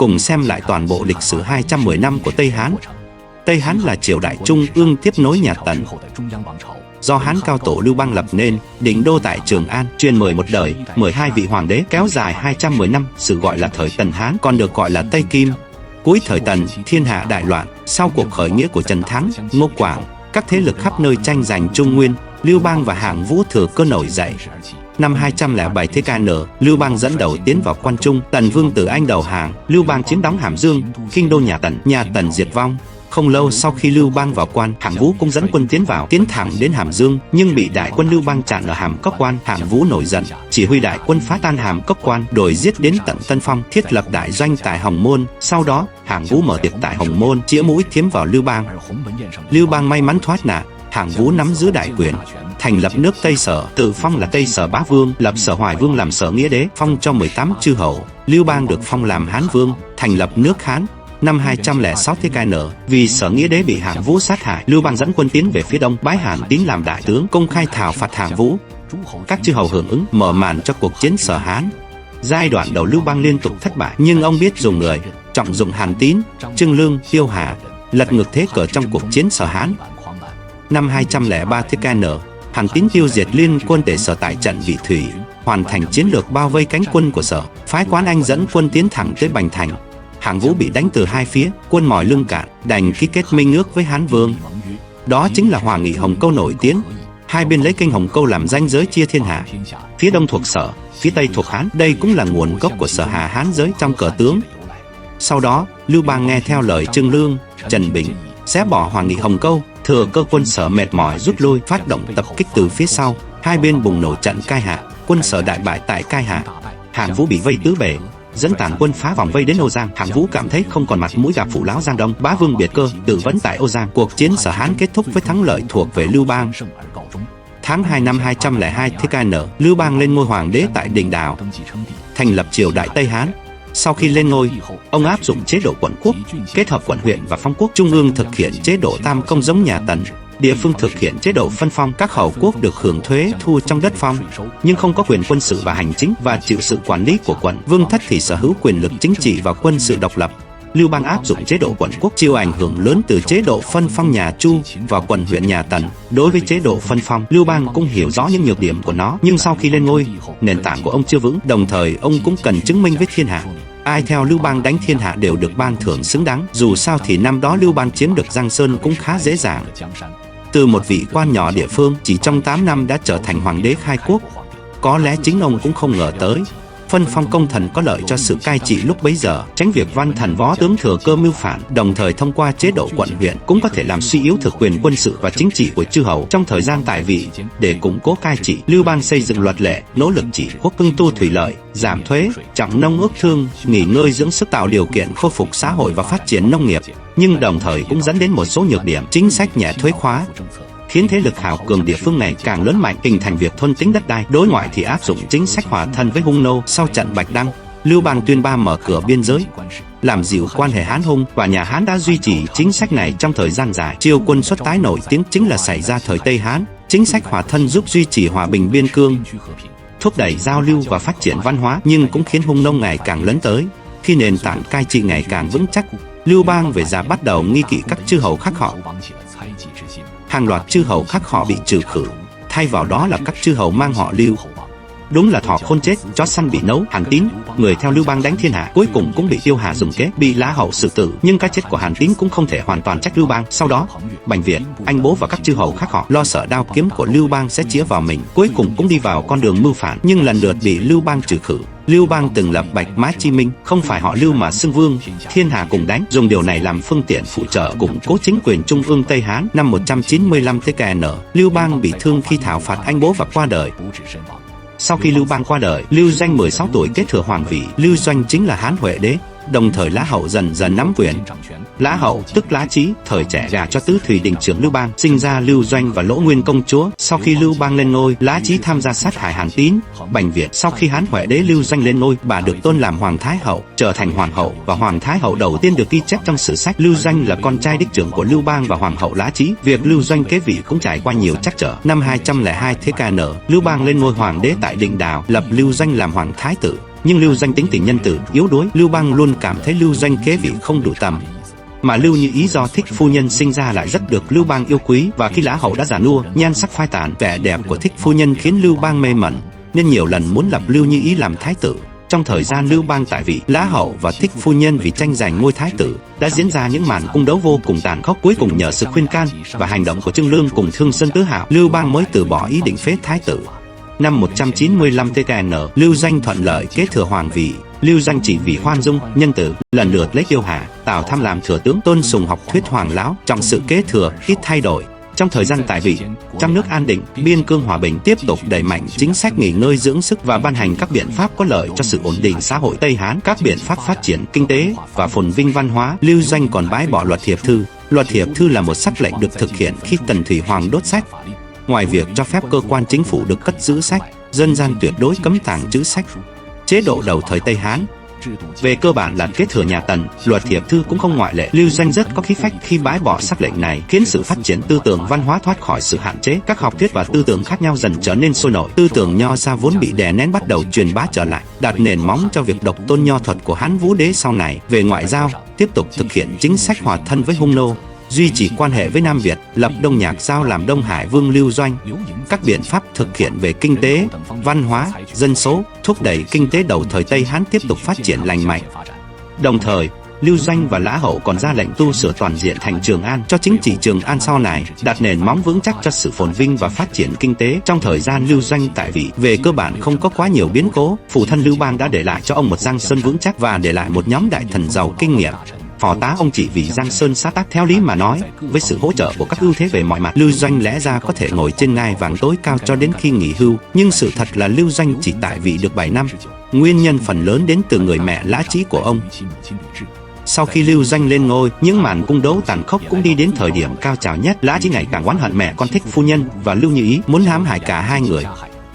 Cùng xem lại toàn bộ lịch sử 210 năm của Tây Hán. Tây Hán là triều đại trung ương tiếp nối nhà Tần, do Hán cao tổ Lưu Bang lập nên, định đô tại Trường An, truyền 11 đời, 12 vị hoàng đế, kéo dài 210 năm, sự gọi là thời Tần Hán, còn được gọi là Tây Kim. Cuối thời Tần, thiên hạ đại loạn, sau cuộc khởi nghĩa của Trần Thắng, Ngô Quảng, các thế lực khắp nơi tranh giành Trung Nguyên, Lưu Bang và Hạng Vũ thừa cơ nổi dậy. Năm 207 TKN, Lưu Bang dẫn đầu tiến vào Quan Trung, Tần Vương Tử Anh đầu hàng, Lưu Bang chiếm đóng Hàm Dương, kinh đô nhà Tần diệt vong. Không lâu sau khi Lưu Bang vào Quan, Hạng Vũ cũng dẫn quân tiến thẳng đến Hàm Dương, nhưng bị đại quân Lưu Bang chặn ở Hàm Cốc Quan. Hạng Vũ nổi giận, chỉ huy đại quân phá tan Hàm Cốc Quan, đuổi giết đến tận Tân Phong, thiết lập đại doanh tại Hồng Môn. Sau đó, Hạng Vũ mở tiệc tại Hồng Môn, chĩa mũi thiếm vào Lưu Bang. Lưu Bang may mắn thoát nạn, Hạng Vũ nắm giữ đại quyền, thành lập nước Tây Sở, tự phong là Tây Sở Bá Vương, lập Sở Hoài Vương làm Sở Nghĩa Đế, phong cho 18 chư hầu. Lưu Bang được phong làm Hán Vương, thành lập nước Hán. Năm 206 TKN, vì Sở Nghĩa Đế bị Hạng Vũ sát hại, Lưu Bang dẫn quân tiến về phía đông, bái Hàn Tín làm đại tướng, công khai thảo phạt Hạng Vũ. Các chư hầu hưởng ứng, mở màn cho cuộc chiến Sở Hán. Giai đoạn đầu Lưu Bang liên tục thất bại, nhưng ông biết dùng người, trọng dụng Hàn Tín, Trương Lương, Tiêu Hà, lật ngược thế cờ trong cuộc chiến Sở Hán. Năm 203 TKN, Hàn Tín tiêu diệt liên quân Tề Sở tại trận Vị Thủy, hoàn thành chiến lược bao vây cánh quân của Sở, phái Quán Anh dẫn quân tiến thẳng tới Bành Thành. Hạng Vũ bị đánh từ hai phía, quân mỏi lưng cạn, đành ký kết minh ước với Hán Vương. Đó chính là Hòa nghị Hồng Câu nổi tiếng. Hai bên lấy kênh Hồng Câu làm ranh giới chia thiên hạ. Phía đông thuộc Sở, phía tây thuộc Hán. Đây cũng là nguồn gốc của Sở Hà Hán giới trong cờ tướng. Sau đó, Lưu Bang nghe theo lời Trương Lương, Trần Bình, xé bỏ Hòa nghị Hồng Câu, thừa cơ quân Sở mệt mỏi rút lui, phát động tập kích từ phía sau. Hai bên bùng nổ trận Cai Hạ, quân Sở đại bại tại Cai Hạ. Hạng Vũ bị vây tứ bề, dẫn tàn quân phá vòng vây đến Âu Giang. Hạng Vũ cảm thấy không còn mặt mũi gặp phụ lão Giang Đông, Bá Vương Biệt Cơ, tự vấn tại Âu Giang. Cuộc chiến Sở Hán kết thúc với thắng lợi thuộc về Lưu Bang. Tháng 2 năm 202 TKN, Lưu Bang lên ngôi hoàng đế tại Đình Đào, thành lập triều đại Tây Hán. Sau khi lên ngôi, ông áp dụng chế độ quận quốc, kết hợp quận huyện và phong quốc. Trung ương thực hiện chế độ tam công giống nhà Tần, địa phương thực hiện chế độ phân phong. Các hầu quốc được hưởng thuế thu trong đất phong, nhưng không có quyền quân sự và hành chính và chịu sự quản lý của quận. Vương thất thì sở hữu quyền lực chính trị và quân sự độc lập. Lưu Bang áp dụng chế độ quận quốc, chịu ảnh hưởng lớn từ chế độ phân phong nhà Chu và quận huyện nhà Tần. Đối với chế độ phân phong, Lưu Bang cũng hiểu rõ những nhược điểm của nó, nhưng sau khi lên ngôi, nền tảng của ông chưa vững, đồng thời ông cũng cần chứng minh với thiên hạ. Ai theo Lưu Bang đánh thiên hạ đều được ban thưởng xứng đáng. Dù sao thì năm đó Lưu Bang chiếm được Giang Sơn cũng khá dễ dàng. Từ một vị quan nhỏ địa phương, chỉ trong 8 năm đã trở thành hoàng đế khai quốc. Có lẽ chính ông cũng không ngờ tới, phân phong công thần có lợi cho sự cai trị lúc bấy giờ, tránh việc văn thần võ tướng thừa cơ mưu phản. Đồng thời thông qua chế độ quận huyện cũng có thể làm suy yếu thực quyền quân sự và chính trị của chư hầu trong thời gian tại vị. Để củng cố cai trị, Lưu Bang xây dựng luật lệ, nỗ lực trị quốc, hưng tu thủy lợi, giảm thuế, trọng nông ước thương, nghỉ ngơi dưỡng sức, tạo điều kiện khôi phục xã hội và phát triển nông nghiệp. Nhưng đồng thời cũng dẫn đến một số nhược điểm. Chính sách nhẹ thuế khóa khiến thế lực hào cường địa phương này càng lớn mạnh, hình thành việc thôn tính đất đai. Đối ngoại thì áp dụng chính sách hòa thân với Hung nô. Sau trận Bạch Đăng, Lưu Bang tuyên ba mở cửa biên giới, làm dịu quan hệ Hán Hung, và nhà Hán đã duy trì chính sách này trong thời gian dài. Chiêu quân xuất tái nổi tiếng chính là xảy ra thời Tây Hán. Chính sách hòa thân giúp duy trì hòa bình biên cương, thúc đẩy giao lưu và phát triển văn hóa, nhưng cũng khiến Hung nô ngày càng lấn tới. Khi nền tảng cai trị ngày càng vững chắc, Lưu Bang về già bắt đầu nghi kỵ các chư hầu khác họ. Hàng loạt chư hầu khác họ bị trừ khử, thay vào đó là các chư hầu mang họ Lưu. Đúng là thỏ khôn chết, chó săn bị nấu. Hàn Tín, người theo Lưu Bang đánh thiên hạ, cuối cùng cũng bị Tiêu Hà dùng kế, bị Lã Hậu xử tử. Nhưng cái chết của Hàn Tín cũng không thể hoàn toàn trách Lưu Bang. Sau đó, Bành Việt, Anh Bố và các chư hầu khác họ lo sợ đao kiếm của Lưu Bang sẽ chĩa vào mình, cuối cùng cũng đi vào con đường mưu phản, nhưng lần lượt bị Lưu Bang trừ khử. Lưu Bang từng lập Bạch Mã Chi Minh, không phải họ Lưu mà xưng vương, thiên hạ cùng đánh, dùng điều này làm phương tiện phụ trợ củng cố chính quyền trung ương Tây Hán. Năm 195 TKN, Lưu Bang bị thương khi thảo phạt Anh Bố và qua đời. Sau khi Lưu Bang qua đời, Lưu Doanh 16 tuổi kế thừa hoàng vị. Lưu Doanh chính là Hán Huệ đế. Đồng thời Lã Hậu dần dần nắm quyền. Lã Hậu tức Lã Chí, thời trẻ gả cho tứ thủy đình trưởng Lưu Bang, sinh ra Lưu Doanh và Lỗ Nguyên công chúa. Sau khi Lưu Bang lên ngôi, Lã Chí tham gia sát hại Hàn Tín, Bành Việt. Sau khi Hán Huệ đế Lưu Doanh lên ngôi, bà được tôn làm Hoàng Thái Hậu, trở thành Hoàng hậu và Hoàng Thái Hậu đầu tiên được ghi chép trong sử sách. Lưu Doanh là con trai đích trưởng của Lưu Bang và Hoàng hậu Lã Chí. Việc Lưu Doanh kế vị cũng trải qua nhiều trắc trở. Năm 202 TKN, Lưu Bang lên ngôi hoàng đế tại Định Đào, lập Lưu Doanh làm Hoàng Thái tử. Nhưng Lưu Doanh tính tình nhân từ, yếu đuối, Lưu Bang luôn cảm thấy Lưu Doanh kế vị không đủ tầm. Mà Lưu Như Ý do thích phu nhân sinh ra lại rất được Lưu Bang yêu quý, và khi Lã Hậu đã già nua, nhan sắc phai tàn, vẻ đẹp của thích phu nhân khiến Lưu Bang mê mẩn, nên nhiều lần muốn lập Lưu Như Ý làm thái tử. Trong thời gian Lưu Bang tại vị, Lã Hậu và thích phu nhân vì tranh giành ngôi thái tử đã diễn ra những màn cung đấu vô cùng tàn khốc. Cuối cùng nhờ sự khuyên can và hành động của Trương Lương cùng Thương Sơn Tứ Hạo, Lưu Bang mới từ bỏ ý định phế thái tử. Năm 195 TKN, Lưu Doanh thuận lợi kế thừa hoàng vị. Lưu Doanh chỉ vì khoan dung, nhân từ, lần lượt lấy Tiêu Hà, Tào Tham làm thừa tướng, Tôn Sùng học thuyết hoàng lão, trọng sự kế thừa, ít thay đổi. Trong thời gian tại vị, trong nước an định, biên cương hòa bình, tiếp tục đẩy mạnh chính sách nghỉ ngơi dưỡng sức và ban hành các biện pháp có lợi cho sự ổn định xã hội Tây Hán, các biện pháp phát triển kinh tế và phồn vinh văn hóa. Lưu Doanh còn bãi bỏ luật hiệp thư. Luật hiệp thư là một sắc lệnh được thực hiện khi Tần Thủy Hoàng đốt sách. Ngoài việc cho phép cơ quan chính phủ được cất giữ sách, dân gian tuyệt đối cấm tàng trữ sách. Chế độ đầu thời Tây Hán về cơ bản là kế thừa nhà Tần, luật hiệp thư cũng không ngoại lệ. Lưu Doanh rất có khí phách khi bãi bỏ sắc lệnh này, khiến sự phát triển tư tưởng văn hóa thoát khỏi sự hạn chế. Các học thuyết và tư tưởng khác nhau dần trở nên sôi nổi. Tư tưởng Nho gia vốn bị đè nén bắt đầu truyền bá trở lại, đặt nền móng cho việc độc tôn nho thuật của Hán Vũ Đế sau này. Về ngoại giao, tiếp tục thực hiện chính sách hòa thân với Hung Nô, duy trì quan hệ với Nam Việt, lập Đông Nhạc Giao làm Đông Hải Vương Lưu Doanh. Các biện pháp thực hiện về kinh tế, văn hóa, dân số, thúc đẩy kinh tế đầu thời Tây Hán tiếp tục phát triển lành mạnh. Đồng thời, Lưu Doanh và Lã Hậu còn ra lệnh tu sửa toàn diện thành Trường An cho chính trị Trường An sau này, đặt nền móng vững chắc cho sự phồn vinh và phát triển kinh tế. Trong thời gian Lưu Doanh tại vị, về cơ bản không có quá nhiều biến cố. Phụ thân Lưu Bang đã để lại cho ông một Giang Sơn vững chắc và để lại một nhóm đại thần giàu kinh nghiệm. Phò tá ông chỉ vì Giang Sơn xã tắc. Theo lý mà nói, với sự hỗ trợ của các ưu thế về mọi mặt, Lưu Doanh lẽ ra có thể ngồi trên ngai vàng tối cao cho đến khi nghỉ hưu. Nhưng sự thật là Lưu Doanh chỉ tại vị được 7 năm. Nguyên nhân phần lớn đến từ người mẹ Lã Trí của ông. Sau khi Lưu Doanh lên ngôi, những màn cung đấu tàn khốc cũng đi đến thời điểm cao trào nhất. Lã Trí ngày càng oán hận mẹ con thích phu nhân và Lưu Như Ý, muốn hãm hại cả hai người.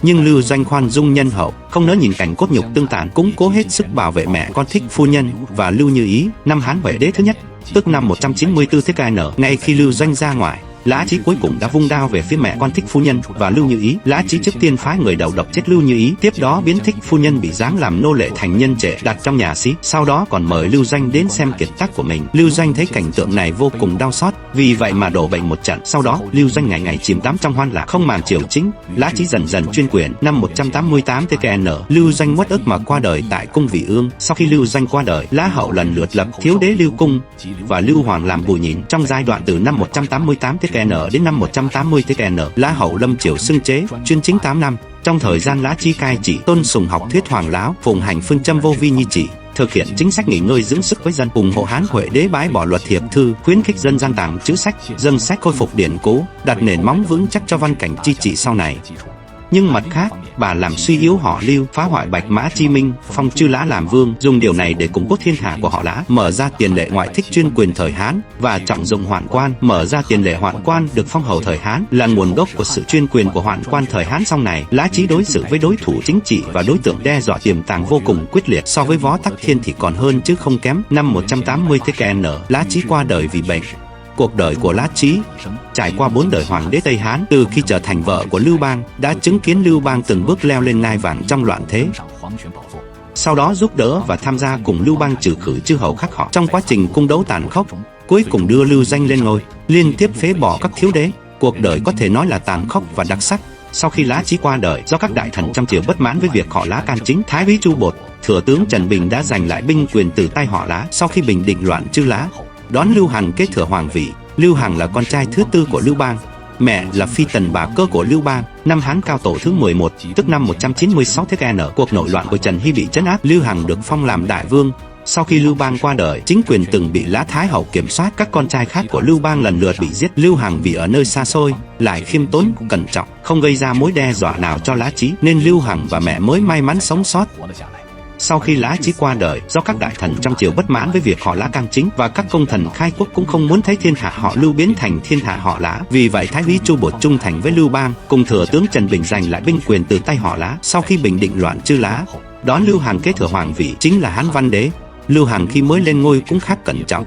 Nhưng Lưu Doanh khoan dung nhân hậu, không nỡ nhìn cảnh cốt nhục tương tàn, cũng cố hết sức bảo vệ mẹ con thích phu nhân và Lưu Như Ý. Năm Hán Huệ Đế thứ nhất, tức năm 194 TKN, ngay khi Lưu Doanh ra ngoài, Lã Trí cuối cùng đã vung đao về phía mẹ con thích phu nhân và Lưu Như Ý. Lã Trí trước tiên phái người đầu độc chết Lưu Như Ý, tiếp đó biến thích phu nhân bị giáng làm nô lệ thành nhân trệ đặt trong nhà xí, sau đó còn mời Lưu Doanh đến xem kiệt tác của mình. Lưu Doanh thấy cảnh tượng này vô cùng đau xót, vì vậy mà đổ bệnh một trận. Sau đó Lưu Doanh ngày ngày chìm đắm trong hoan lạc, không màng triều chính. Lã Trí dần dần chuyên quyền. Năm 188 TKN, Lưu Doanh uất ức mà qua đời tại cung Vị Ương. Sau khi Lưu Doanh qua đời, Lã Hậu lần lượt lập Thiếu Đế Lưu Cung và Lưu Hoàng làm bù nhìn. Trong giai đoạn từ năm 188 TKN đến năm 180 TKN, Lã Hậu lâm triều xưng chế, chuyên chính 8 năm. Trong thời gian Lã Trí cai trị, tôn sùng học thuyết hoàng lão, phụng hành phương châm vô vi nhi trị, thực hiện chính sách nghỉ ngơi dưỡng sức với dân, ủng hộ Hán Huệ Đế bãi bỏ luật hiệp thư, khuyến khích dân gian tàng trữ sách, dâng sách khôi phục điển cố, đặt nền móng vững chắc cho văn cảnh chi trị sau này. Nhưng mặt khác, bà làm suy yếu họ Lưu, phá hoại Bạch Mã Chi Minh, phong Chư Lã làm vương, dùng điều này để củng cố thiên hạ của họ Lã, mở ra tiền lệ ngoại thích chuyên quyền thời Hán và trọng dụng hoạn quan, mở ra tiền lệ hoạn quan được phong hầu thời Hán là nguồn gốc của sự chuyên quyền của hoạn quan thời Hán sau này. Lã Trí đối xử với đối thủ chính trị và đối tượng đe dọa tiềm tàng vô cùng quyết liệt, so với Võ Tắc Thiên thì còn hơn chứ không kém. Năm 180 TKN, Lã Trí qua đời vì bệnh. Cuộc đời của Lã Trí trải qua 4 đời hoàng đế Tây Hán, từ khi trở thành vợ của Lưu Bang đã chứng kiến Lưu Bang từng bước leo lên ngai vàng trong loạn thế, sau đó giúp đỡ và tham gia cùng Lưu Bang trừ khử chư hầu khác họ trong quá trình cung đấu tàn khốc, cuối cùng đưa Lưu Doanh lên ngôi, liên tiếp phế bỏ các thiếu đế. Cuộc đời có thể nói là tàn khốc và đặc sắc. Sau khi Lã Trí qua đời, do các đại thần trong triều bất mãn với việc họ Lã can chính, Thái úy Chu Bột, thừa tướng Trần Bình đã giành lại binh quyền từ tay họ Lã. Sau khi bình định loạn Chư Lã, đón Lưu Hằng kế thừa hoàng vị. Lưu Hằng là con trai thứ tư của Lưu Bang, mẹ là phi tần bà cơ của Lưu Bang. Năm Hán Cao Tổ thứ 11, tức năm 196 TKN, cuộc nội loạn của Trần Hy bị trấn áp, Lưu Hằng được phong làm đại vương. Sau khi Lưu Bang qua đời, chính quyền từng bị Lã Thái Hậu kiểm soát, các con trai khác của Lưu Bang lần lượt bị giết. Lưu Hằng vì ở nơi xa xôi, lại khiêm tốn, cẩn trọng, không gây ra mối đe dọa nào cho Lã Trí, nên Lưu Hằng và mẹ mới may mắn sống sót. Sau khi Lã Trí qua đời, do các đại thần trong triều bất mãn với việc họ Lã can chính và các công thần khai quốc cũng không muốn thấy thiên hạ họ Lưu biến thành thiên hạ họ Lã, vì vậy Thái úy Chu Bột trung thành với Lưu Bang, cùng thừa tướng Trần Bình giành lại binh quyền từ tay họ Lã. Sau khi bình định loạn Chư Lã, đón Lưu Hằng kế thừa hoàng vị, chính là Hán Văn Đế. Lưu Hằng khi mới lên ngôi cũng khá cẩn trọng.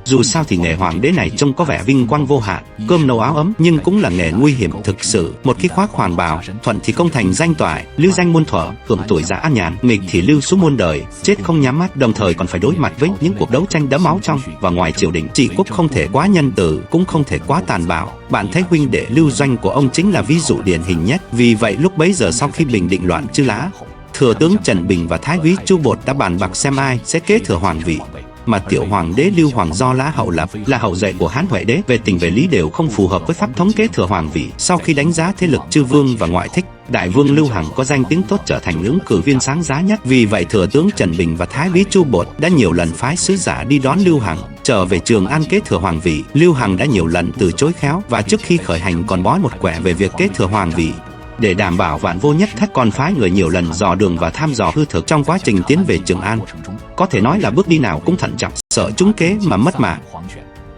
Dù sao thì nghề hoàng đế này trông có vẻ vinh quang vô hạn, cơm nấu áo ấm, nhưng cũng là nghề nguy hiểm thực sự. Một khi khoác hoàng bào, thuận thì công thành danh toại, lưu danh muôn thuở, hưởng tuổi già an nhàn; nghịch thì lưu xuống muôn đời, chết không nhắm mắt. Đồng thời còn phải đối mặt với những cuộc đấu tranh đẫm máu trong và ngoài triều đình. Trị quốc không thể quá nhân từ, cũng không thể quá tàn bạo. Bạn thấy huynh đệ Lưu Doanh của ông chính là ví dụ điển hình nhất. Vì vậy lúc bấy giờ sau khi bình định loạn Chư Lã, thừa tướng Trần Bình và thái úy Chu Bột đã bàn bạc xem ai sẽ kế thừa hoàng vị. Mà tiểu hoàng đế Lưu Hoàng do Lã Hậu lập, là hậu duệ của Hán Huệ đế, về tình về lý đều không phù hợp với pháp thống kế thừa hoàng vị. Sau khi đánh giá thế lực chư vương và ngoại thích, đại vương Lưu Hằng có danh tiếng tốt, trở thành ứng cử viên sáng giá nhất. Vì vậy thừa tướng Trần Bình và thái úy Chu Bột đã nhiều lần phái sứ giả đi đón Lưu Hằng trở về Trường An kế thừa hoàng vị. Lưu Hằng đã nhiều lần từ chối khéo, và trước khi khởi hành còn bói một quẻ về việc kế thừa hoàng vị. Để đảm bảo vạn vô nhất thất, còn phái người nhiều lần dò đường và thăm dò hư thực trong quá trình tiến về Trường An. Có thể nói là bước đi nào cũng thận trọng, sợ trúng kế mà mất mạng.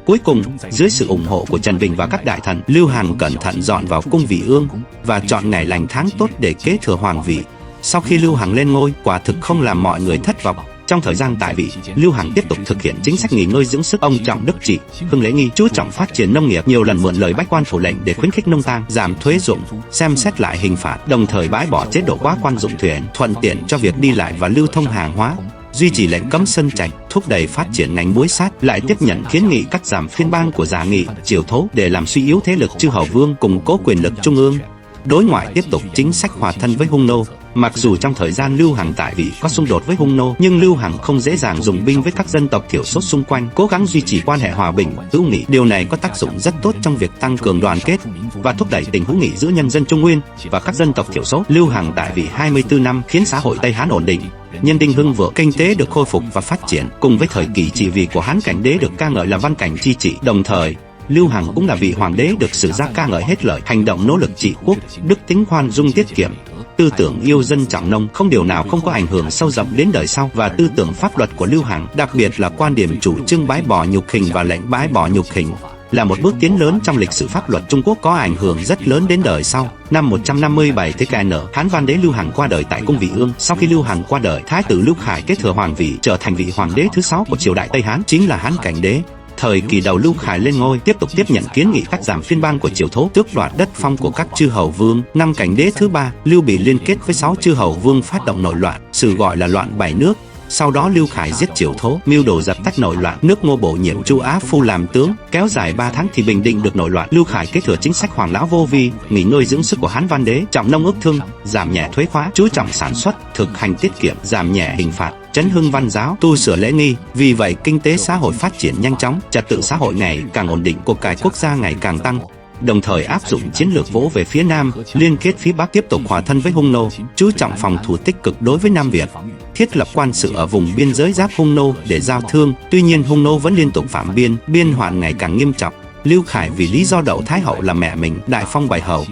Cuối cùng, dưới sự ủng hộ của Trần Bình và các đại thần, Lưu Hằng cẩn thận dọn vào cung Vị Ương và chọn ngày lành tháng tốt để kế thừa hoàng vị. Sau khi Lưu Hằng lên ngôi, quả thực không làm mọi người thất vọng. Trong thời gian tại vị, Lưu Hằng tiếp tục thực hiện chính sách nghỉ ngơi dưỡng sức. Ông trọng đức trị, hưng lễ nghi, chú trọng phát triển nông nghiệp, nhiều lần mượn lời bách quan phủ lệnh để khuyến khích nông tang, giảm thuế ruộng, xem xét lại hình phạt, đồng thời bãi bỏ chế độ quá quan dụng thuyền, thuận tiện cho việc đi lại và lưu thông hàng hóa, duy trì lệnh cấm sân trạch, thúc đẩy phát triển ngành muối sát, lại tiếp nhận kiến nghị cắt giảm phiên bang của Giả Nghị, Triều Thố để làm suy yếu thế lực chư hầu vương, củng cố quyền lực trung ương. Đối ngoại tiếp tục chính sách hòa thân với Hung nô. Mặc dù trong thời gian Lưu Hằng tại vị có xung đột với Hung nô, nhưng Lưu Hằng không dễ dàng dùng binh với các dân tộc thiểu số xung quanh, cố gắng duy trì quan hệ hòa bình, hữu nghị. Điều này có tác dụng rất tốt trong việc tăng cường đoàn kết và thúc đẩy tình hữu nghị giữa nhân dân Trung Nguyên và các dân tộc thiểu số. Lưu Hằng tại vị 24 năm khiến xã hội Tây Hán ổn định, nhân định hưng vượng, kinh tế được khôi phục và phát triển, cùng với thời kỳ trị vì của Hán Cảnh đế được ca ngợi là văn cảnh chi trị. Đồng thời, Lưu Hằng cũng là vị hoàng đế được sử gia ca ngợi hết lời, hành động nỗ lực trị quốc, đức tính khoan dung tiết kiệm, tư tưởng yêu dân trọng nông, không điều nào không có ảnh hưởng sâu rộng đến đời sau. Và tư tưởng pháp luật của Lưu Hằng, đặc biệt là quan điểm chủ trương bãi bỏ nhục hình và lệnh bãi bỏ nhục hình, là một bước tiến lớn trong lịch sử pháp luật Trung Quốc, có ảnh hưởng rất lớn đến đời sau. Năm 157 thế kỷ, Hán Văn đế Lưu Hằng qua đời tại cung Vị Ương. Sau khi Lưu Hằng qua đời, thái tử Lưu Khải kế thừa hoàng vị, trở thành vị hoàng đế thứ 6 của triều đại Tây Hán, chính là Hán Cảnh đế. Thời kỳ đầu Lưu Khải lên ngôi, tiếp tục tiếp nhận kiến nghị cắt giảm phiên bang của Triều Thố, tước đoạt đất phong của các chư hầu vương. Năm Cảnh đế thứ 3, Lưu Bị liên kết với 6 chư hầu vương phát động nội loạn, sự gọi là loạn 7 nước. Sau đó Lưu Khải giết Triều Thố, mưu đồ dập tắt nội loạn. Nước Ngô bổ nhiệm Chu Á Phu làm tướng, kéo dài 3 tháng thì bình định được nội loạn. Lưu Khải kế thừa chính sách hoàng lão vô vi, nghỉ ngơi dưỡng sức của Hán Văn đế, trọng nông ước thương, giảm nhẹ thuế khóa, chú trọng sản xuất, thực hành tiết kiệm, giảm nhẹ hình phạt, trấn hưng văn giáo, tu sửa lễ nghi. Vì vậy kinh tế xã hội phát triển nhanh chóng, trật tự xã hội ngày càng ổn định, của cải quốc gia ngày càng tăng. Đồng thời áp dụng chiến lược vỗ về phía Nam, liên kết phía Bắc, tiếp tục hòa thân với Hung nô, chú trọng phòng thủ tích cực đối với Nam Việt, thiết lập quan sự ở vùng biên giới giáp Hung nô để giao thương. Tuy nhiên Hung nô vẫn liên tục phạm biên, biên hoạn ngày càng nghiêm trọng. Lưu Khải vì lý do Đậu Thái hậu là mẹ mình, đại phong 7 hầu,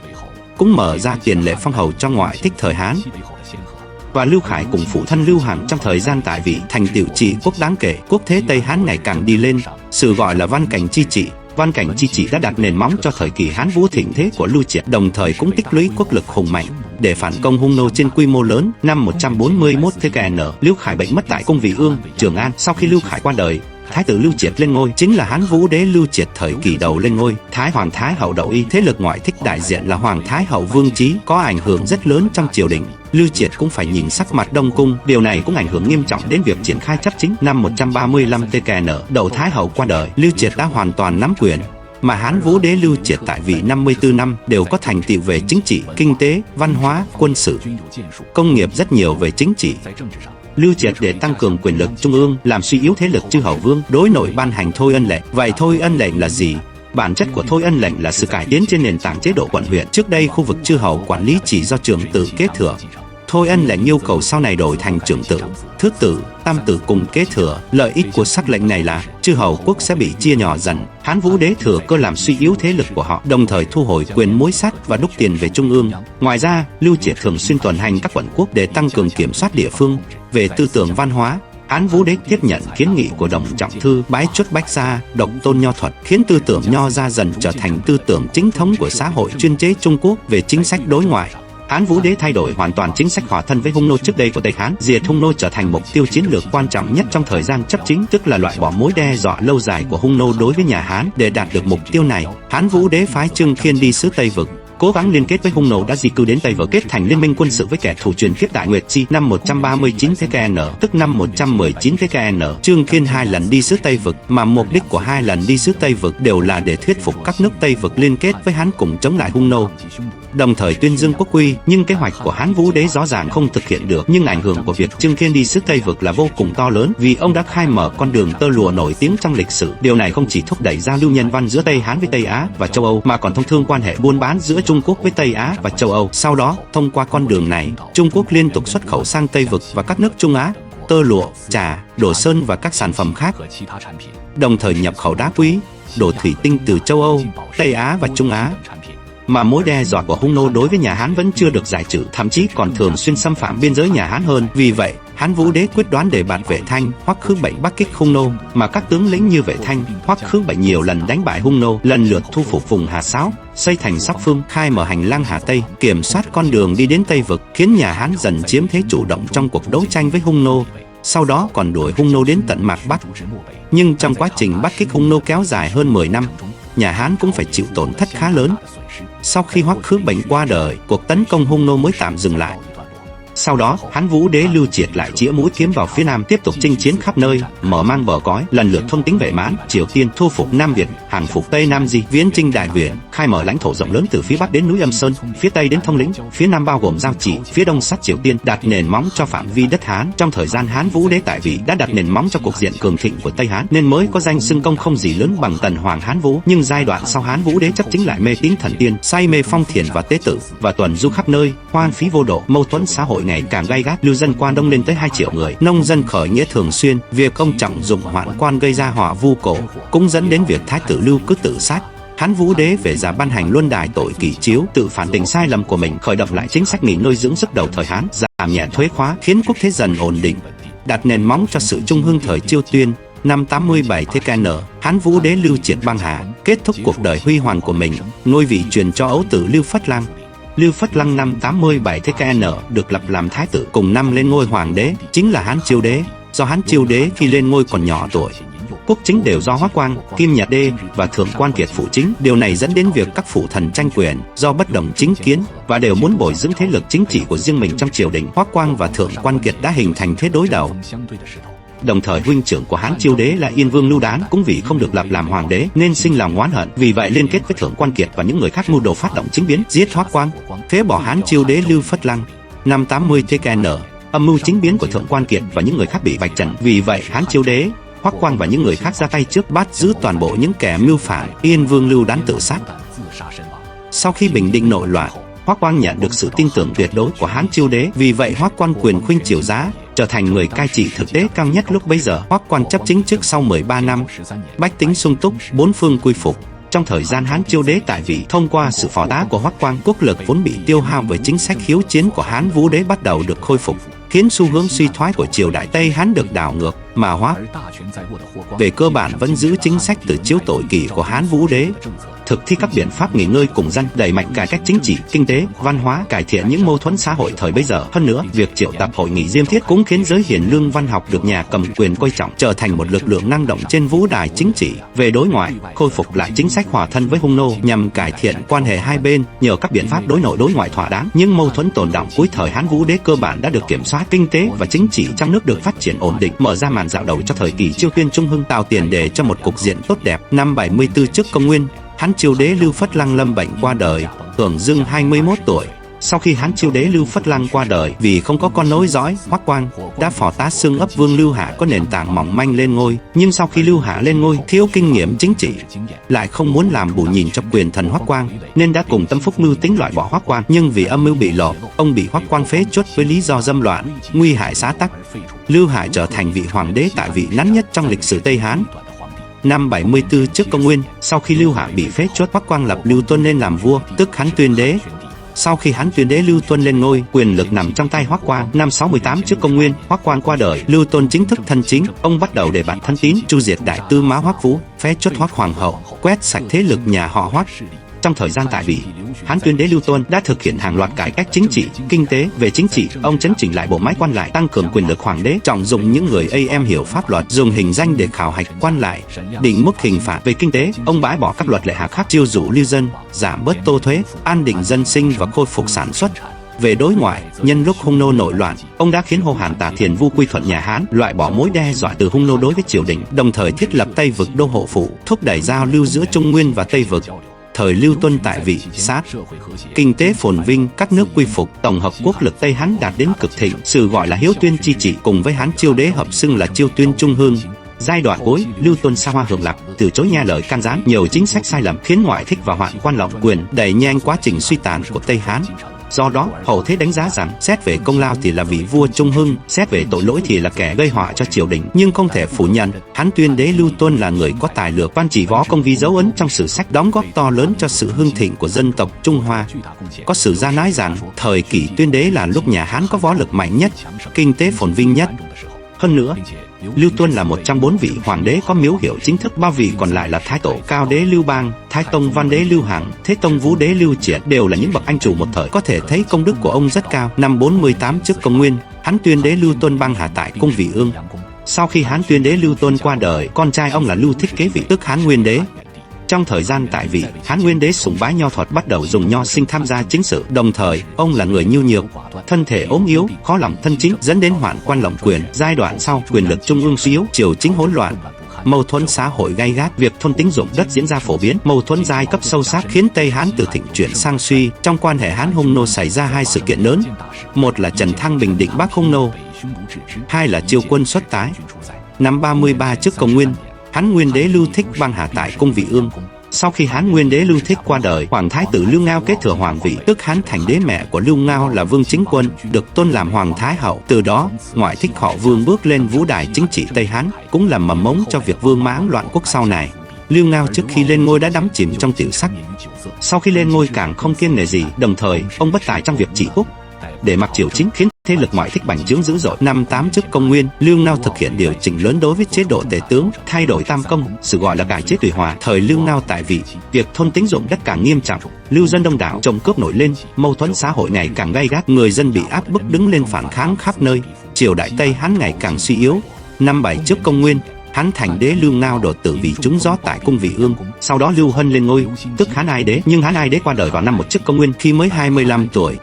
cũng mở ra tiền lệ phong hầu cho ngoại thích thời Hán. Và Lưu Khải cùng phụ thân Lưu Hằng trong thời gian tại vị thành tựu trị quốc đáng kể, quốc thế Tây Hán ngày càng đi lên, sự gọi là văn cảnh chi trị. Văn cảnh chi trị đã đặt nền móng cho thời kỳ Hán Vũ thịnh thế của Lưu Triệt, đồng thời cũng tích lũy quốc lực hùng mạnh để phản công Hung nô trên quy mô lớn. Năm 141 thế kỷ, Lưu Khải bệnh mất tại cung Vị Ương, Trường An. Sau khi Lưu Khải qua đời, thái tử Lưu Triệt lên ngôi, chính là Hán Vũ đế Lưu Triệt thời kỳ đầu lên ngôi. Thái Hoàng Thái hậu Đậu Y, thế lực ngoại thích đại diện là Hoàng Thái hậu Vương Chí, có ảnh hưởng rất lớn trong triều đình. Lưu Triệt cũng phải nhìn sắc mặt Đông cung, điều này cũng ảnh hưởng nghiêm trọng đến việc triển khai chấp chính. Năm 135 thế kỷ, Đậu Thái hậu qua đời, Lưu Triệt đã hoàn toàn nắm quyền. Mà Hán Vũ đế Lưu Triệt tại vị 54 năm đều có thành tựu về chính trị, kinh tế, văn hóa, quân sự, công nghiệp, rất nhiều về chính trị. Lưu Triệt để tăng cường quyền lực trung ương, làm suy yếu thế lực chư hầu vương, đối nội ban hành Thôi Ân lệnh. Vậy Thôi Ân lệnh là gì? Bản chất của Thôi Ân lệnh là sự cải tiến trên nền tảng chế độ quận huyện. Trước đây khu vực chư hầu quản lý chỉ do trưởng tử kế thừa. Thôi Ân lệnh yêu cầu sau này đổi thành trưởng tử, thứ tử, tam tử cùng kế thừa. Lợi ích của sắc lệnh này là chư hầu quốc sẽ bị chia nhỏ dần, Hán Vũ đế thừa cơ làm suy yếu thế lực của họ, đồng thời thu hồi quyền mối sát và đúc tiền về trung ương. Ngoài ra, Lưu Triệt thường xuyên tuần hành các quận quốc để tăng cường kiểm soát địa phương. Về tư tưởng văn hóa, Hán Vũ đế tiếp nhận kiến nghị của Đồng Trọng Thư, bái chuất Bách Gia, độc tôn nho thuật, khiến tư tưởng nho gia dần trở thành tư tưởng chính thống của xã hội chuyên chế Trung Quốc. Về chính sách đối ngoại, Hán Vũ Đế thay đổi hoàn toàn chính sách hòa thân với hung nô trước đây của Tây Hán, diệt hung nô trở thành mục tiêu chiến lược quan trọng nhất trong thời gian chấp chính, tức là loại bỏ mối đe dọa lâu dài của hung nô đối với nhà Hán. Để đạt được mục tiêu này, Hán Vũ Đế phái Trương Khiên đi xứ Tây Vực, cố gắng liên kết với hung nô đã di cư đến Tây Vực, kết thành liên minh quân sự với kẻ thù truyền kiếp Đại Nguyệt Chi năm 139 TKN, tức năm 119 TKN. Trương Khiên 2 lần đi xứ Tây Vực, mà mục đích của 2 lần đi xứ Tây Vực đều là để thuyết phục các nước Tây Vực liên kết với Hán cùng chống lại hung nô, đồng thời tuyên dương quốc uy. Nhưng kế hoạch của Hán Vũ Đế rõ ràng không thực hiện được. Nhưng ảnh hưởng của việc Trương Khiên đi xứ Tây Vực là vô cùng to lớn, vì ông đã khai mở con đường tơ lụa nổi tiếng trong lịch sử. Điều này không chỉ thúc đẩy giao lưu nhân văn giữa Tây Hán với Tây Á và châu Âu, mà còn thông thương quan hệ buôn bán giữa Trung Quốc với Tây Á và châu Âu. Sau đó, thông qua con đường này, Trung Quốc liên tục xuất khẩu sang Tây Vực và các nước Trung Á tơ lụa, trà, đồ sơn và các sản phẩm khác, đồng thời nhập khẩu đá quý, đồ thủy tinh từ châu Âu, Tây Á và Trung Á. Mà mối đe dọa của hung nô đối với nhà Hán vẫn chưa được giải trừ, thậm chí còn thường xuyên xâm phạm biên giới nhà Hán hơn. Vì vậy, Hán Vũ Đế quyết đoán để bạt Vệ Thanh, Hoắc Khứ Bệnh bắc kích hung nô, mà các tướng lĩnh như Vệ Thanh, Hoắc Khứ Bệnh nhiều lần đánh bại hung nô, lần lượt thu phục vùng Hà Sáo, xây thành Sóc Phương, khai mở hành lang Hà Tây, kiểm soát con đường đi đến Tây Vực, khiến nhà Hán dần chiếm thế chủ động trong cuộc đấu tranh với hung nô. Sau đó còn đuổi hung nô đến tận Mạc Bắc. Nhưng trong quá trình bắt kích hung nô kéo dài hơn 10 năm, nhà Hán cũng phải chịu tổn thất khá lớn. Sau khi Hoắc Khứ Bệnh qua đời, cuộc tấn công hung nô mới tạm dừng lại. Sau đó, Hán Vũ Đế lưu triệt lại chĩa mũi kiếm vào phía Nam, tiếp tục chinh chiến khắp nơi, mở mang bờ cõi, lần lượt thôn tính Vệ Mãn, Triều Tiên, thu phục Nam Việt, hàng phục Tây Nam Di, viễn chinh Đại Việt, khai mở lãnh thổ rộng lớn từ phía Bắc đến núi Âm Sơn, phía Tây đến Thông Lĩnh, phía Nam bao gồm Giao Chỉ, phía Đông sát Triều Tiên, đặt nền móng cho phạm vi đất Hán. Trong thời gian Hán Vũ Đế tại vị đã đặt nền móng cho cuộc diện cường thịnh của Tây Hán, nên mới có danh xưng công không gì lớn bằng Tần Hoàng Hán Vũ. Nhưng giai đoạn sau Hán Vũ Đế chấp chính lại mê tín thần tiên, say mê phong thiền và tế tự, và tuần du khắp nơi, hoang phí vô độ, mâu thuẫn xã hội ngày càng gay gắt, lưu dân qua đông lên tới 2 triệu người, nông dân khởi nghĩa thường xuyên, việc ông trọng dụng hoạn quan gây ra họa vu cổ, cũng dẫn đến việc Thái tử Lưu cứ tự sát. Hán Vũ Đế về già ban hành luân đài tội kỷ chiếu, tự phản định sai lầm của mình, khởi động lại chính sách nghỉ ngơi dưỡng sức đầu thời Hán, giảm nhẹ thuế khóa, khiến quốc thế dần ổn định, đặt nền móng cho sự trung hưng thời Chiêu Tuyên. Năm 87 TKN, Hán Vũ Đế lưu triệt băng hà, kết thúc cuộc đời huy hoàng của mình, ngôi vị truyền cho ấu tử Lưu Phất Lăng. Lưu Phất Lăng năm 87 TKN được lập làm thái tử, cùng năm lên ngôi hoàng đế, chính là Hán Chiêu Đế. Do Hán Chiêu Đế khi lên ngôi còn nhỏ tuổi, quốc chính đều do Hoắc Quang, Kim Nhật Đê và Thượng Quan Kiệt phụ chính. Điều này dẫn đến việc các phụ thần tranh quyền, do bất đồng chính kiến và đều muốn bồi dưỡng thế lực chính trị của riêng mình trong triều đình. Hoắc Quang và Thượng Quan Kiệt đã hình thành thế đối đầu. Đồng thời huynh trưởng của Hán Chiêu Đế là Yên Vương Lưu Đán cũng vì không được lập làm hoàng đế nên sinh lòng oán hận, vì vậy liên kết với Thượng Quan Kiệt và những người khác mưu đồ phát động chính biến, giết Hoắc Quang, phế bỏ Hán Chiêu Đế Lưu Phất Lăng. Năm 80 TKN, âm mưu chính biến của Thượng Quan Kiệt và những người khác bị vạch trần, vì vậy Hán Chiêu Đế, Hoắc Quang và những người khác ra tay trước, bắt giữ toàn bộ những kẻ mưu phản. Yên Vương Lưu Đán tự sát. Sau khi bình định nội loạn, Hoắc Quang nhận được sự tin tưởng tuyệt đối của Hán Chiêu Đế, vì vậy Hoắc Quang quyền khuynh triều giá, trở thành người cai trị thực tế cao nhất lúc bấy giờ. Hoắc Quang chấp chính trước sau 13 năm, bách tính sung túc, bốn phương quy phục. Trong thời gian Hán Chiêu Đế tại vị, thông qua sự phò tá của Hoắc Quang, quốc lực vốn bị tiêu hao bởi chính sách hiếu chiến của Hán Vũ Đế bắt đầu được khôi phục, khiến xu hướng suy thoái của triều đại Tây Hán được đảo ngược, mà Hoắc về cơ bản vẫn giữ chính sách từ chiếu tội kỷ của Hán Vũ Đế, thực thi các biện pháp nghỉ ngơi cùng dân, đẩy mạnh cải cách chính trị, kinh tế, văn hóa, cải thiện những mâu thuẫn xã hội thời bấy giờ. Hơn nữa, việc triệu tập hội nghị Diêm Thiết cũng khiến giới hiền lương văn học được nhà cầm quyền coi trọng, trở thành một lực lượng năng động trên vũ đài chính trị. Về đối ngoại, khôi phục lại chính sách hòa thân với hung nô nhằm cải thiện quan hệ hai bên nhờ các biện pháp đối nội đối ngoại thỏa đáng. Những mâu thuẫn tồn đọng cuối thời Hán Vũ Đế cơ bản đã được kiểm soát, kinh tế và chính trị trong nước được phát triển ổn định, mở ra màn dạo đầu cho thời kỳ Chiêu Tuyên trung hưng, tạo tiền đề cho một cục diện tốt đẹp. Năm 74 trước công nguyên, Hán Chiêu Đế Lưu Phất Lăng lâm bệnh qua đời, hưởng dương 21 tuổi. Sau khi Hán Chiêu Đế Lưu Phất Lăng qua đời, vì không có con nối dõi, Hoắc Quang đã phò tá xương ấp Vương Lưu Hạ có nền tảng mỏng manh lên ngôi. Nhưng sau khi Lưu Hạ lên ngôi, thiếu kinh nghiệm chính trị, lại không muốn làm bù nhìn cho quyền thần Hoắc Quang, nên đã cùng Tâm Phúc mưu tính loại bỏ Hoắc Quang. Nhưng vì âm mưu bị lọt, ông bị Hoắc Quang phế truất với lý do dâm loạn, nguy hại xã tắc. Lưu Hạ trở thành vị hoàng đế tại vị ngắn nhất trong lịch sử Tây Hán. Năm 74 trước công nguyên, sau khi Lưu Hạ bị phế truất, Hoắc Quang lập Lưu Tuân lên làm vua, tức Hán Tuyên Đế. Sau khi Hán Tuyên Đế Lưu Tuân lên ngôi, quyền lực nằm trong tay Hoắc Quang. Năm 68 trước công nguyên, Hoắc Quang qua đời, Lưu Tuân chính thức thân chính. Ông bắt đầu để bạn thân tín, tru diệt đại tư mã Hoắc Vũ, phế truất Hoắc Hoàng hậu, quét sạch thế lực nhà họ Hoắc. Trong thời gian tại vị, Hán Tuyên đế Lưu Tuân đã thực hiện hàng loạt cải cách chính trị, kinh tế. Về chính trị, ông chấn chỉnh lại bộ máy quan lại, tăng cường quyền lực hoàng đế, trọng dụng những người am hiểu pháp luật, dùng hình danh để khảo hạch quan lại, định mức hình phạt. Về kinh tế, ông bãi bỏ các luật lệ hà khắc, chiêu dụ lưu dân, giảm bớt tô thuế, an định dân sinh và khôi phục sản xuất. Về đối ngoại, nhân lúc Hung nô nội loạn, ông đã khiến Hô Hàn Tả Thiền Vu quy thuận nhà Hán, loại bỏ mối đe dọa từ Hung nô đối với triều đình, đồng thời thiết lập Tây vực đô hộ phủ, thúc đẩy giao lưu giữa Trung Nguyên và Tây vực. Thời Lưu Tuân tại vị, sát kinh tế phồn vinh, các nước quy phục, tổng hợp quốc lực Tây Hán đạt đến cực thịnh. Sự gọi là Hiếu Tuyên chi trị cùng với Hán Chiêu đế hợp xưng là Chiêu Tuyên Trung Hương. Giai đoạn cuối, Lưu Tuân xa hoa hưởng lạc, từ chối nghe lời can gián, nhiều chính sách sai lầm khiến ngoại thích và hoạn quan lộng quyền, đẩy nhanh quá trình suy tàn của Tây Hán. Do đó, hậu thế đánh giá rằng xét về công lao thì là vị vua Trung Hưng, xét về tội lỗi thì là kẻ gây họa cho triều đình. Nhưng không thể phủ nhận, Hán Tuyên đế Lưu Tuân là người có tài lược, văn chỉ võ công, ghi dấu ấn trong sử sách, đóng góp to lớn cho sự hưng thịnh của dân tộc Trung Hoa. Có sử gia nói rằng, thời Kỷ Tuyên đế là lúc nhà Hán có võ lực mạnh nhất, kinh tế phồn vinh nhất. Hơn nữa, Lưu Tuân là một trong 4 vị hoàng đế có miếu hiệu chính thức, 3 vị còn lại là Thái Tổ Cao đế Lưu Bang, Thái Tông Văn đế Lưu Hằng, Thế Tông Vũ đế Lưu Triệt, đều là những bậc anh chủ một thời. Có thể thấy công đức của ông rất cao. Năm 48 trước công nguyên, Hán Tuyên đế Lưu Tuân băng hà tại cung Vị Ương. Sau khi Hán Tuyên đế Lưu Tuân qua đời, con trai ông là Lưu Thích kế vị, tức Hán Nguyên đế. Trong thời gian tại vị, Hán Nguyên đế sùng bái nho thuật, bắt đầu dùng nho sinh tham gia chính sự. Đồng thời, ông là người nhu nhược, thân thể ốm yếu, khó lòng thân chính, dẫn đến hoạn quan lộng quyền. Giai đoạn sau, quyền lực trung ương suy yếu, triều chính hỗn loạn, mâu thuẫn xã hội gay gắt, việc thôn tính dụng đất diễn ra phổ biến, mâu thuẫn giai cấp sâu sắc khiến Tây Hán từ thịnh chuyển sang suy. Trong quan hệ Hán Hung nô xảy ra 2 sự kiện lớn, một là Trần Thăng bình định Bắc Hung nô, 2 là Chiêu quân xuất tái. Năm 33 trước công nguyên, Hán Nguyên đế Lưu Thích băng hà tại cung Vị Ương. Sau khi Hán Nguyên đế Lưu Thích qua đời, Hoàng thái tử Lưu Ngao kế thừa hoàng vị, tức Hán thành đế. Mẹ của Lưu Ngao là Vương Chính Quân, được tôn làm Hoàng thái hậu. Từ đó, ngoại thích họ Vương bước lên vũ đài chính trị Tây Hán, cũng là mầm mống cho việc Vương Mãng loạn quốc sau này. Lưu Ngao trước khi lên ngôi đã đắm chìm trong tiểu sắc, sau khi lên ngôi càng không kiêng nể gì. Đồng thời, ông bất tài trong việc trị quốc, để mặc triều chính, khiến thế lực ngoại thích bành trướng dữ dội. Năm 8 trước công nguyên, Lưu Ngao thực hiện điều chỉnh lớn đối với chế độ tể tướng, thay đổi tam công, sự gọi là cải chế tùy hòa. Thời Lưu Ngao tại vị, việc thôn tính dụng đất càng nghiêm trọng, lưu dân đông đảo, trộm cướp nổi lên, mâu thuẫn xã hội ngày càng gay gắt, người dân bị áp bức đứng lên phản kháng khắp nơi. Triều đại Tây Hán ngày càng suy yếu. Năm 7 trước công nguyên, Hán thành đế Lưu Ngao đột tử vì trúng gió tại cung Vị Ương. Sau đó Lưu Hân lên ngôi, tức Hán Ai đế. Nhưng Hán Ai đế qua đời vào năm 1 trước công nguyên khi mới 25 tuổi.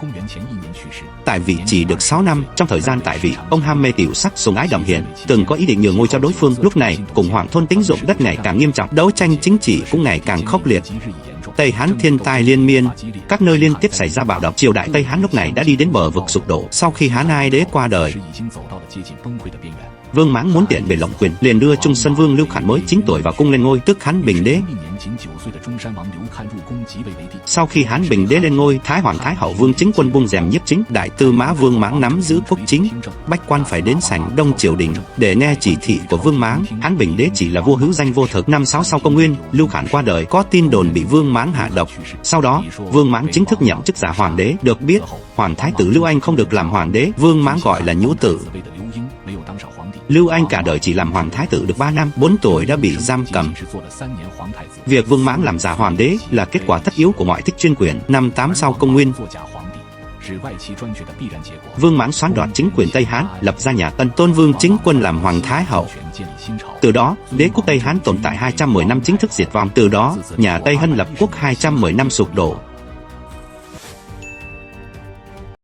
Tại vị chỉ được 6 năm. Trong thời gian tại vị, ông ham mê tiểu sắc, sùng ái đồng hiền, từng có ý định nhường ngôi cho đối phương. Lúc này, khủng hoảng thôn tính dụng đất ngày càng nghiêm trọng, đấu tranh chính trị cũng ngày càng khốc liệt. Tây Hán thiên tai liên miên, các nơi liên tiếp xảy ra bạo động. Triều đại Tây Hán lúc này đã đi đến bờ vực sụp đổ. Sau khi Hán Ai đế qua đời, Vương Mãng muốn tiện bề lộng quyền, liền đưa Trung Sơn Vương Lưu Khản mới 9 tuổi vào cung lên ngôi, tức Hán Bình đế. Sau khi Hán Bình đế lên ngôi, Thái Hoàng Thái hậu Vương Chính Quân buông rèm nhiếp chính, đại tư mã Vương Mãng nắm giữ quốc chính, bách quan phải đến sảnh đông triều đình để nghe chỉ thị của Vương Mãng. Hán Bình đế chỉ là vua hữu danh vô thực. Năm 6 sau công nguyên, Lưu Khản qua đời, có tin đồn bị Vương Mãng hạ độc. Sau đó, Vương Mãng chính thức nhậm chức giả hoàng đế. Được biết, Hoàng thái tử Lưu Anh không được làm hoàng đế, Vương Mãng gọi là nhũ tử. Lưu Anh cả đời chỉ làm hoàng thái tử được 3 năm, 4 tuổi đã bị giam cầm. Việc Vương Mãng làm giả hoàng đế là kết quả tất yếu của ngoại thích chuyên quyền. Năm 8 sau công nguyên, Vương Mãng xoán đoạt chính quyền Tây Hán, lập ra nhà Tân, tôn Vương Chính Quân làm Hoàng thái hậu. Từ đó, đế quốc Tây Hán tồn tại 210 năm chính thức diệt vong. Từ đó, nhà Tây Hân lập quốc 210 năm sụp đổ.